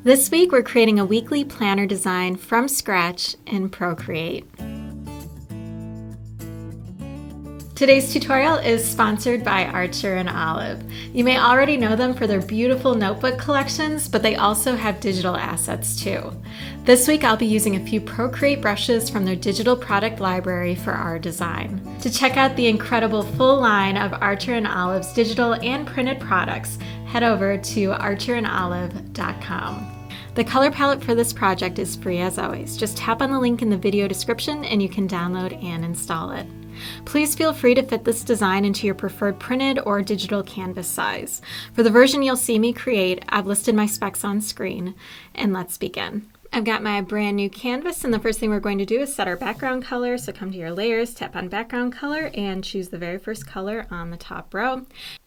This week we're creating a weekly planner design from scratch in Procreate. Today's tutorial is sponsored by Archer and Olive. You may already know them for their beautiful notebook collections, but they also have digital assets too. This week I'll be using a few Procreate brushes from their digital product library for our design. To check out the incredible full line of Archer and Olive's digital and printed products, head over to archerandolive.com. The color palette for this project is free as always. Just tap on the link in the video description and you can download and install it. Please feel free to fit this design into your preferred printed or digital canvas size. For the version you'll see me create, I've listed my specs on screen, and let's begin. I've got my brand new canvas, and the first thing we're going to do is set our background color. So come to your layers, tap on background color, and choose the very first color on the top row.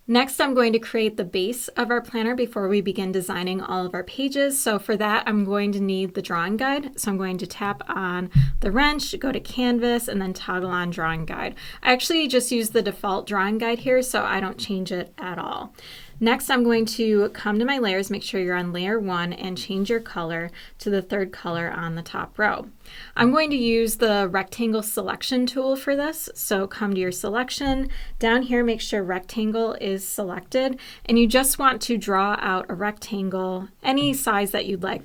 Next, I'm going to create the base of our planner before we begin designing all of our pages. So for that, I'm going to need the drawing guide. So I'm going to tap on the wrench, go to canvas, and then toggle on drawing guide. I actually just use the default drawing guide here, so I don't change it at all. Next, I'm going to come to my layers, make sure you're on layer 1, and change your color to the third color on the top row. I'm going to use the rectangle selection tool for this. So come to your selection. Down here, make sure rectangle is selected, and you just want to draw out a rectangle any size that you'd like.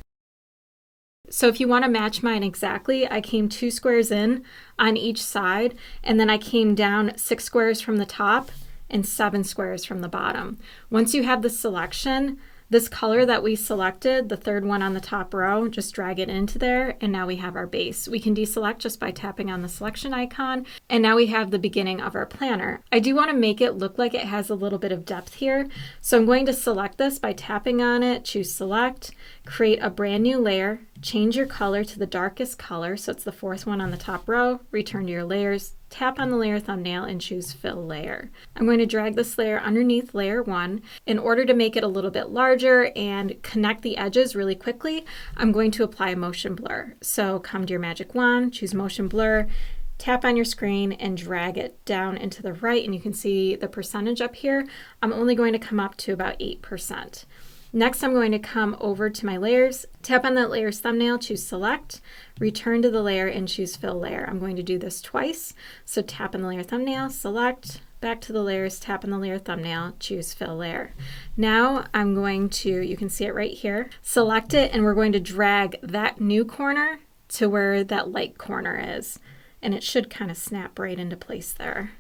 So if you want to match mine exactly, I came 2 squares in on each side, and then I came down 6 squares from the top and 7 squares from the bottom. Once you have the selection, this color that we selected, the third one on the top row, just drag it into there, and now we have our base. We can deselect just by tapping on the selection icon, and now we have the beginning of our planner. I do want to make it look like it has a little bit of depth here, so I'm going to select this by tapping on it, choose select, create a brand new layer, change your color to the darkest color, so it's the 4th one on the top row, return to your layers, tap on the layer thumbnail and choose fill layer. I'm going to drag this layer underneath layer 1. In order to make it a little bit larger and connect the edges really quickly, I'm going to apply a motion blur. So come to your magic wand, choose motion blur, tap on your screen and drag it down and to the right, and you can see the percentage up here. I'm only going to come up to about 8%. Next, I'm going to come over to my layers, tap on that layer's thumbnail, choose select, return to the layer and choose fill layer. I'm going to do this twice. So tap on the layer thumbnail, select, back to the layers, tap on the layer thumbnail, choose fill layer. Now I'm going to, you can see it right here, select it, and we're going to drag that new corner to where that light corner is. And it should kind of snap right into place there.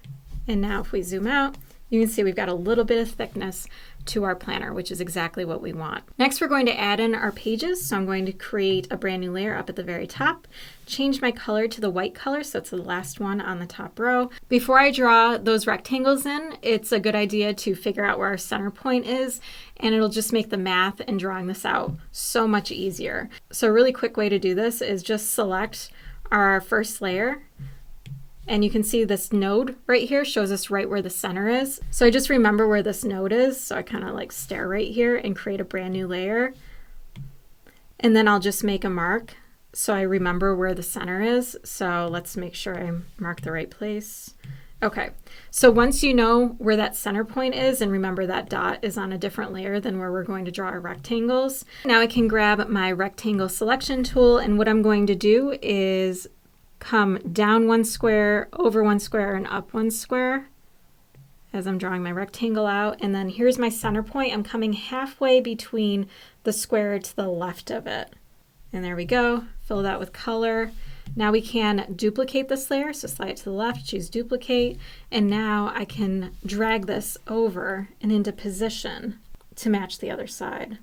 And now if we zoom out, you can see we've got a little bit of thickness to our planner, which is exactly what we want. Next, we're going to add in our pages. So I'm going to create a brand new layer up at the very top, change my color to the white color, so it's the last one on the top row. Before I draw those rectangles in, it's a good idea to figure out where our center point is, and it'll just make the math and drawing this out so much easier. So a really quick way to do this is just select our first layer, and you can see this node right here shows us right where the center is. So I just remember where this node is. So I kind of like stare right here and create a brand new layer. And then I'll just make a mark so I remember where the center is. So let's make sure I mark the right place. Okay, so once you know where that center point is, and remember that dot is on a different layer than where we're going to draw our rectangles. Now I can grab my rectangle selection tool, and what I'm going to do is come down 1 square, over 1 square, and up 1 square as I'm drawing my rectangle out. And then here's my center point. I'm coming halfway between the square to the left of it. And there we go. Fill that with color. Now we can duplicate this layer. So slide it to the left, choose duplicate. And now I can drag this over and into position to match the other side.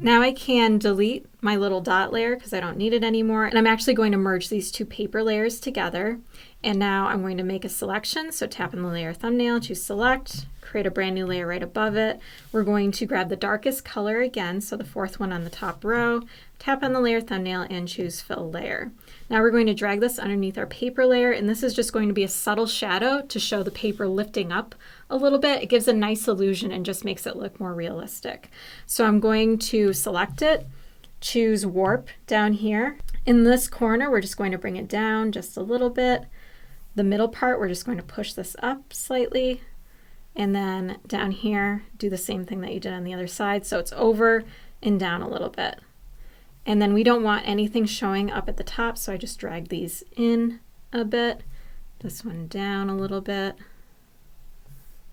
Now I can delete my little dot layer because I don't need it anymore. And I'm actually going to merge these 2 paper layers together. And now I'm going to make a selection. So tap on the layer thumbnail, choose select, create a brand new layer right above it. We're going to grab the darkest color again, so the 4th one on the top row, tap on the layer thumbnail and choose fill layer. Now we're going to drag this underneath our paper layer, and this is just going to be a subtle shadow to show the paper lifting up a little bit. It gives a nice illusion and just makes it look more realistic. So I'm going to select it, choose warp down here. In this corner, we're just going to bring it down just a little bit. The middle part, we're just going to push this up slightly. And then down here, do the same thing that you did on the other side. So it's over and down a little bit. And then we don't want anything showing up at the top, so I just drag these in a bit. This one down a little bit.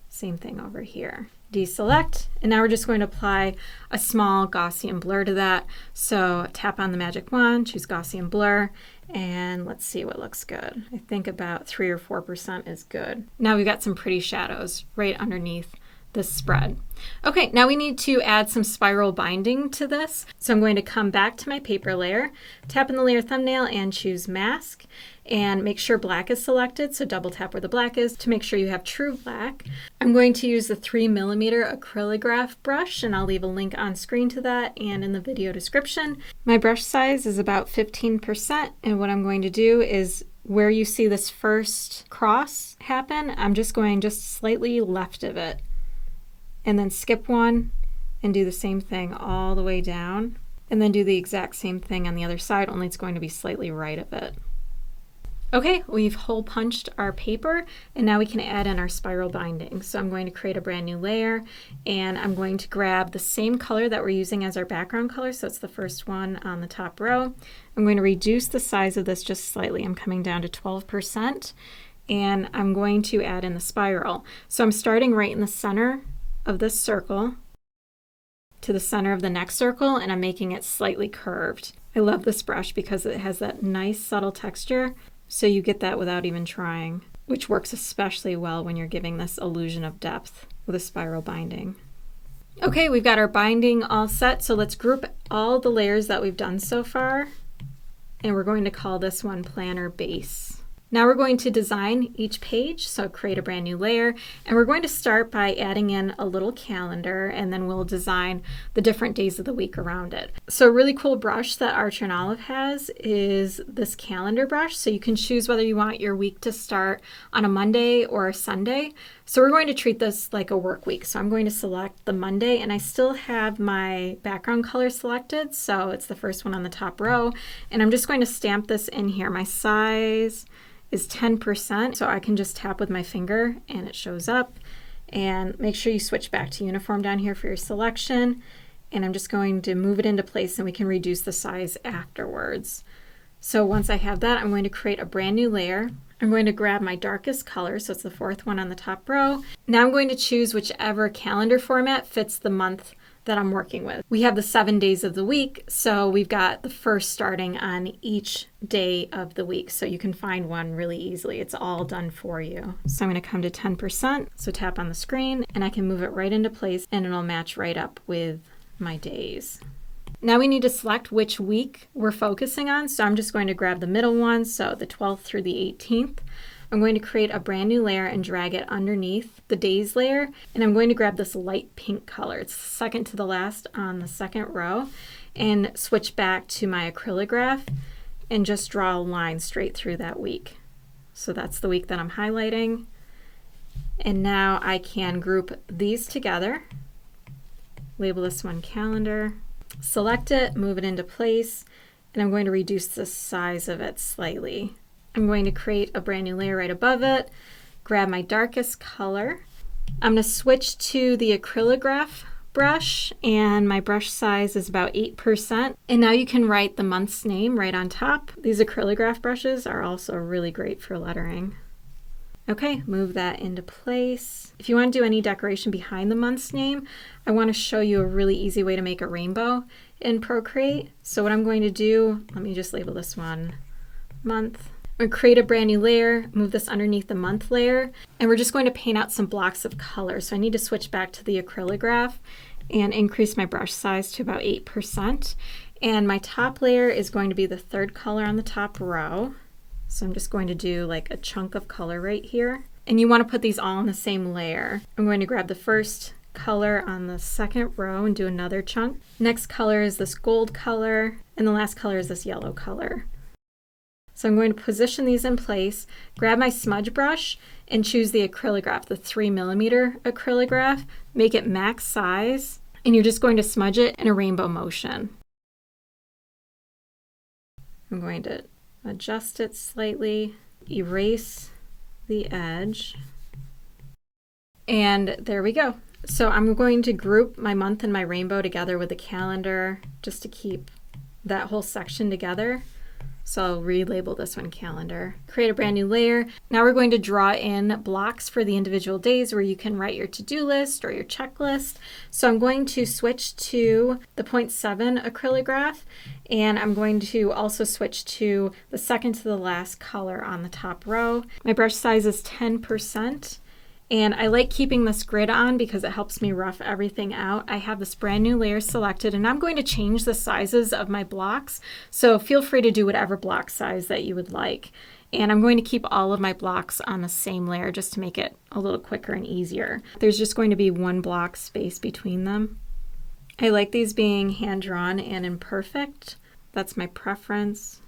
Same thing over here. Deselect, and now we're just going to apply a small Gaussian blur to that. So tap on the magic wand, choose Gaussian blur, and let's see what looks good. I think about 3 or 4% is good. Now we've got some pretty shadows right underneath this spread. Okay, now we need to add some spiral binding to this. So I'm going to come back to my paper layer, tap in the layer thumbnail and choose mask, and make sure black is selected. So double tap where the black is to make sure you have true black. I'm going to use the 3mm acrylograph brush, and I'll leave a link on screen to that and in the video description. My brush size is about 15%, and what I'm going to do is where you see this first cross happen, I'm just going slightly left of it, and then skip one and do the same thing all the way down, and then do the exact same thing on the other side, only it's going to be slightly right of it. Okay, we've hole punched our paper, and now we can add in our spiral binding. So I'm going to create a brand new layer, and I'm going to grab the same color that we're using as our background color, so it's the first one on the top row. I'm going to reduce the size of this just slightly. I'm coming down to 12%, and I'm going to add in the spiral. So I'm starting right in the center of this circle to the center of the next circle, and I'm making it slightly curved. I love this brush because it has that nice subtle texture, so you get that without even trying, which works especially well when you're giving this illusion of depth with a spiral binding. Okay, we've got our binding all set, so let's group all the layers that we've done so far, and we're going to call this one Planner Base. Now we're going to design each page, so create a brand new layer, and we're going to start by adding in a little calendar, and then we'll design the different days of the week around it. So a really cool brush that Archer and Olive has is this calendar brush, so you can choose whether you want your week to start on a Monday or a Sunday. So we're going to treat this like a work week. So I'm going to select the Monday, and I still have my background color selected, so it's the first one on the top row, and I'm just going to stamp this in here. My size is 10%, so I can just tap with my finger and it shows up. And make sure you switch back to uniform down here for your selection, and I'm just going to move it into place, and we can reduce the size afterwards. So once I have that, I'm going to create a brand new layer. I'm going to grab my darkest color, so it's the fourth one on the top row. Now I'm going to choose whichever calendar format fits the month that I'm working with. We have the 7 days of the week, so we've got the first starting on each day of the week, so you can find one really easily. It's all done for you. So I'm going to come to 10%, so tap on the screen, and I can move it right into place, and it'll match right up with my days. Now we need to select which week we're focusing on, so I'm just going to grab the middle one, so the 12th through the 18th. I'm going to create a brand new layer and drag it underneath the days layer, and I'm going to grab this light pink color. It's second to the last on the second row, and switch back to my acrylograph and just draw a line straight through that week. So that's the week that I'm highlighting. And now I can group these together, label this one calendar, select it, move it into place, and I'm going to reduce the size of it slightly. I'm going to create a brand new layer right above it, grab my darkest color. I'm going to switch to the acrylograph brush, and my brush size is about 8%. And now you can write the month's name right on top. These acrylograph brushes are also really great for lettering. Okay, move that into place. If you want to do any decoration behind the month's name, I want to show you a really easy way to make a rainbow in Procreate. So what I'm going to do, let me just label this one month. I'm going to create a brand new layer, move this underneath the month layer, and we're just going to paint out some blocks of color. So I need to switch back to the acrylograph and increase my brush size to about 8%. And my top layer is going to be the third color on the top row. So I'm just going to do like a chunk of color right here. And you want to put these all on the same layer. I'm going to grab the first color on the second row and do another chunk. Next color is this gold color, and the last color is this yellow color. So I'm going to position these in place, grab my smudge brush, and choose the acrylograph, the 3mm acrylograph, make it max size, and you're just going to smudge it in a rainbow motion. I'm going to adjust it slightly, erase the edge, and there we go. So I'm going to group my month and my rainbow together with the calendar just to keep that whole section together. So I'll relabel this one calendar. Create a brand new layer. Now we're going to draw in blocks for the individual days where you can write your to-do list or your checklist. So I'm going to switch to the 0.7 acrylograph, and I'm going to also switch to the second to the last color on the top row. My brush size is 10%. And I like keeping this grid on because it helps me rough everything out. I have this brand new layer selected, and I'm going to change the sizes of my blocks. So feel free to do whatever block size that you would like. And I'm going to keep all of my blocks on the same layer just to make it a little quicker and easier. There's just going to be one block space between them. I like these being hand-drawn and imperfect. That's my preference.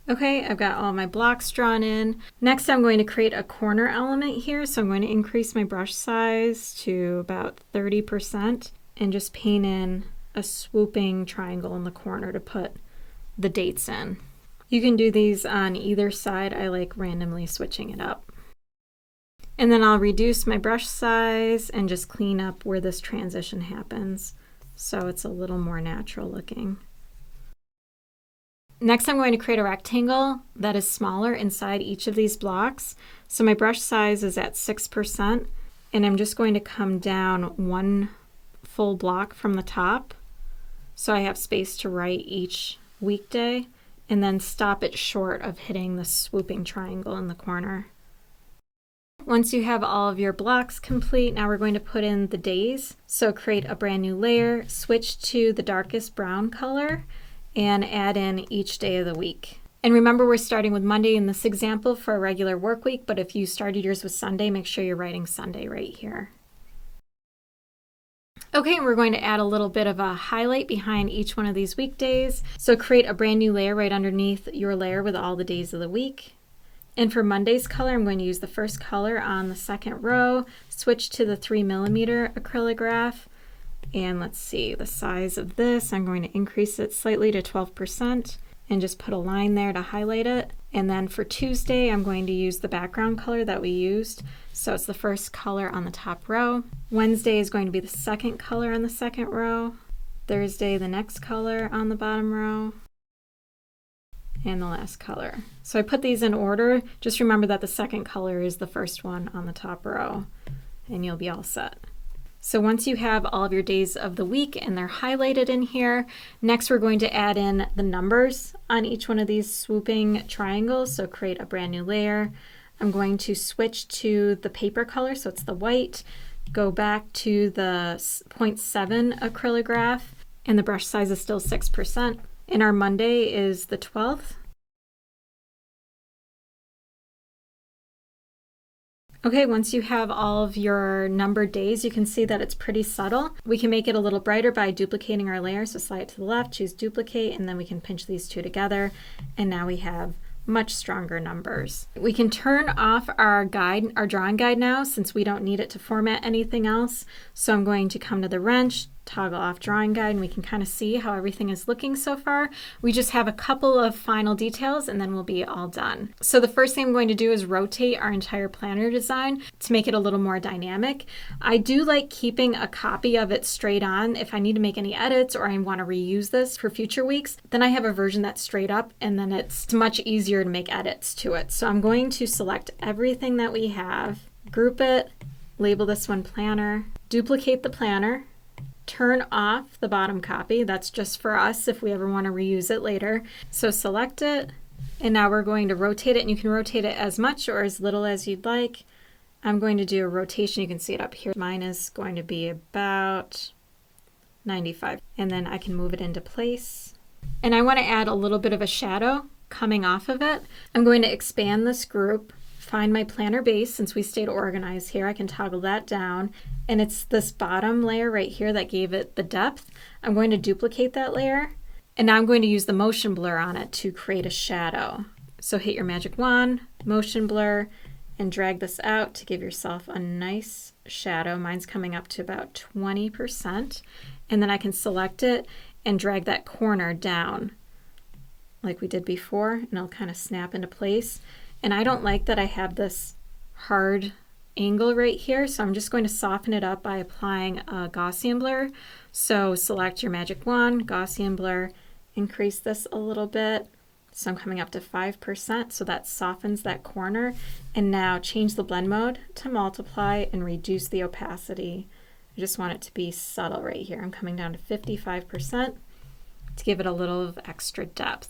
Okay, I've got all my blocks drawn in. Next, I'm going to create a corner element here. So I'm going to increase my brush size to about 30% and just paint in a swooping triangle in the corner to put the dates in. You can do these on either side. I like randomly switching it up. And then I'll reduce my brush size and just clean up where this transition happens so it's a little more natural looking. Next, I'm going to create a rectangle that is smaller inside each of these blocks. So my brush size is at 6%, and I'm just going to come down one full block from the top so I have space to write each weekday, and then stop it short of hitting the swooping triangle in the corner. Once you have all of your blocks complete, now we're going to put in the days. So create a brand new layer, switch to the darkest brown color, and add in each day of the week. And remember, we're starting with Monday in this example for a regular work week, but if you started yours with Sunday, make sure you're writing Sunday right here. Okay, we're going to add a little bit of a highlight behind each one of these weekdays. So create a brand new layer right underneath your layer with all the days of the week. And for Monday's color, I'm going to use the first color on the second row, switch to the 3mm acrylograph. And let's see, the size of this, I'm going to increase it slightly to 12% and just put a line there to highlight it. And then for Tuesday, I'm going to use the background color that we used. So it's the first color on the top row. Wednesday is going to be the second color on the second row. Thursday, the next color on the bottom row. And the last color. So I put these in order. Just remember that the second color is the first one on the top row, and you'll be all set. So once you have all of your days of the week and they're highlighted in here, next we're going to add in the numbers on each one of these swooping triangles. So create a brand new layer. I'm going to switch to the paper color, so it's the white, go back to the 0.7 acrylograph, and the brush size is still 6%. And our Monday is the 12th. Okay, once you have all of your numbered days, you can see that it's pretty subtle. We can make it a little brighter by duplicating our layer. So slide it to the left, choose duplicate, and then we can pinch these two together. And now we have much stronger numbers. We can turn off our guide, our drawing guide now, since we don't need it to format anything else. So I'm going to come to the wrench, toggle off drawing guide, and we can kind of see how everything is looking so far. We just have a couple of final details and then we'll be all done. So the first thing I'm going to do is rotate our entire planner design to make it a little more dynamic. I do like keeping a copy of it straight on. If I need to make any edits or I want to reuse this for future weeks, then I have a version that's straight up, and then it's much easier to make edits to it. So I'm going to select everything that we have, group it, label this one planner, duplicate the planner, turn off the bottom copy. That's just for us if we ever want to reuse it later. So select it, and now we're going to rotate it, and you can rotate it as much or as little as you'd like. I'm going to do a rotation. You can see it up here. Mine is going to be about 95, and then I can move it into place. And I want to add a little bit of a shadow coming off of it. I'm going to expand this group, find my planner base. Since we stayed organized here, I can toggle that down, and it's this bottom layer right here that gave it the depth. I'm going to duplicate that layer, and now I'm going to use the motion blur on it to create a shadow. So hit your magic wand, motion blur, and drag this out to give yourself a nice shadow. Mine's coming up to about 20%, and then I can select it and drag that corner down like we did before, and it'll kind of snap into place. And I don't like that I have this hard angle right here, so I'm just going to soften it up by applying a Gaussian blur. So select your magic wand, Gaussian blur, increase this a little bit. So I'm coming up to 5%, so that softens that corner. And now change the blend mode to multiply and reduce the opacity. I just want it to be subtle right here. I'm coming down to 55% to give it a little of extra depth.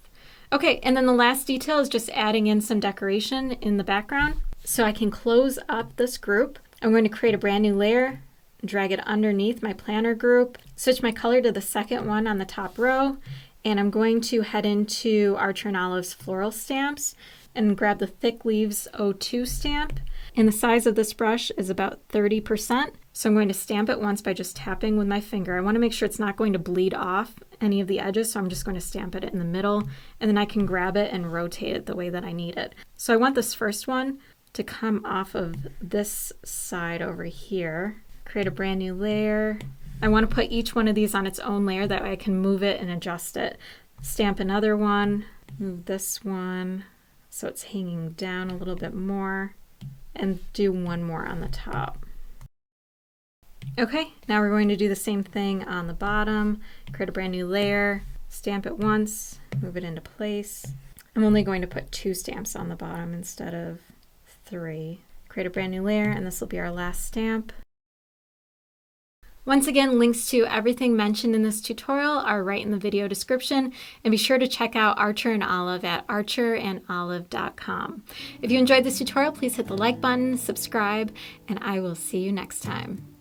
Okay, and then the last detail is just adding in some decoration in the background. So I can close up this group. I'm going to create a brand new layer, drag it underneath my planner group, switch my color to the second one on the top row, and I'm going to head into Archer and Olive's floral stamps and grab the Thick Leaves 02 stamp. And the size of this brush is about 30%. So I'm going to stamp it once by just tapping with my finger. I want to make sure it's not going to bleed off any of the edges, so I'm just going to stamp it in the middle, and then I can grab it and rotate it the way that I need it. So I want this first one to come off of this side over here. Create a brand new layer. I want to put each one of these on its own layer, that way I can move it and adjust it. Stamp another one, move this one so it's hanging down a little bit more, and do one more on the top. Okay, now we're going to do the same thing on the bottom. Create a brand new layer, stamp it once, move it into place. I'm only going to put 2 stamps on the bottom instead of 3. Create a brand new layer, and this will be our last stamp. Once again, links to everything mentioned in this tutorial are right in the video description, and be sure to check out Archer and Olive at archerandolive.com. If you enjoyed this tutorial, please hit the like button, subscribe, and I will see you next time.